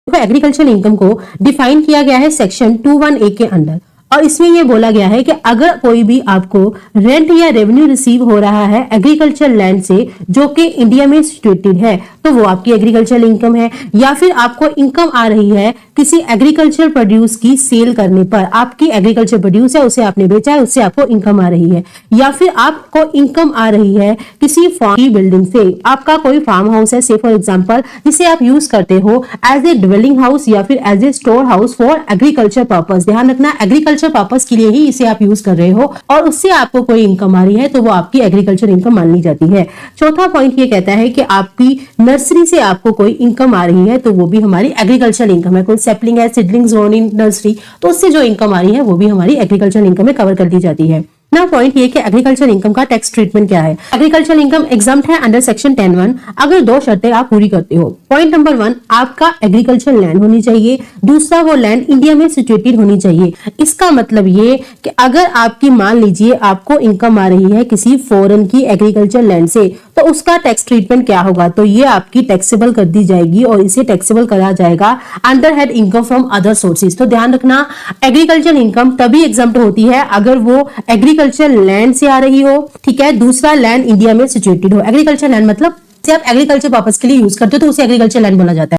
Agriculture income को define किया गया है सेक्शन 21A के अंडर, और इसमें यह बोला गया है कि अगर कोई भी आपको रेंट या रेवेन्यू रिसीव हो रहा है एग्रीकल्चर लैंड से जो कि इंडिया में सिचुएटेड है तो वो आपकी एग्रीकल्चर इनकम है, या फिर आपको इनकम आ रही है किसी एग्रीकल्चर प्रोड्यूस की सेल करने पर, आपकी एग्रीकल्चर प्रोड्यूस है उसे आपने बेचा है उससे आपको इनकम आ रही है, या फिर आपको इनकम आ रही है किसी फार्म की बिल्डिंग से, आपका कोई फार्म हाउस है से फॉर एग्जांपल जिसे आप यूज करते हो एज ए ड्वेलिंग हाउस या फिर as a store house for agriculture purpose. ध्यान रखना एग्रीकल्चर पर्पस के लिए ही इसे आप यूज कर रहे हो और उससे आपको कोई इनकम आ रही है तो वो आपकी एग्रीकल्चर इनकम मान ली जाती है। चौथा पॉइंट ये कहता है कि आपकी नर्सरी से आपको कोई इनकम आ रही है तो वो भी हमारी एग्रीकल्चर इनकम है। कोई सेपलिंग है, सीडलिंग्स ग्रोन इन नर्सरी, तो उससे जो इनकम आ रही है वो भी हमारी एग्रीकल्चर इनकम में कवर कर दी जाती है। ना पॉइंट ये कि एग्रीकल्चर इनकम का टैक्स ट्रीटमेंट क्या है। एग्रीकल्चर इनकम एग्जम्प्ट है अंडर सेक्शन 10(1) अगर दो शर्तें आप पूरी करते हो। पॉइंट नंबर 1, आपका एग्रीकल्चर लैंड होनी चाहिए, दूसरा वो लैंड इंडिया में सिचुएटेड होनी चाहिए। इसका मतलब ये कि अगर आपकी मान लीजिए आपको इनकम आ रही है किसी फॉरेन की एग्रीकल्चर लैंड से तो उसका टैक्स ट्रीटमेंट क्या होगा, तो ये आपकी टैक्सेबल कर दी जाएगी और इसे टैक्सेबल करा जाएगा under head income from other sources. तो ध्यान रखना एग्रीकल्चर इनकम तभी एग्जम्प्ट होती है अगर वो एग्रीकल्चर लैंड से आ रही हो, ठीक है, दूसरा लैंड इंडिया में सिचुएटेड हो। एग्रीकल्चर लैंड मतलब आप एग्रीकल्चर पर्पस के लिए यूज करते हो तो उसे एग्रीकल्चर लैंड बोला जाता है।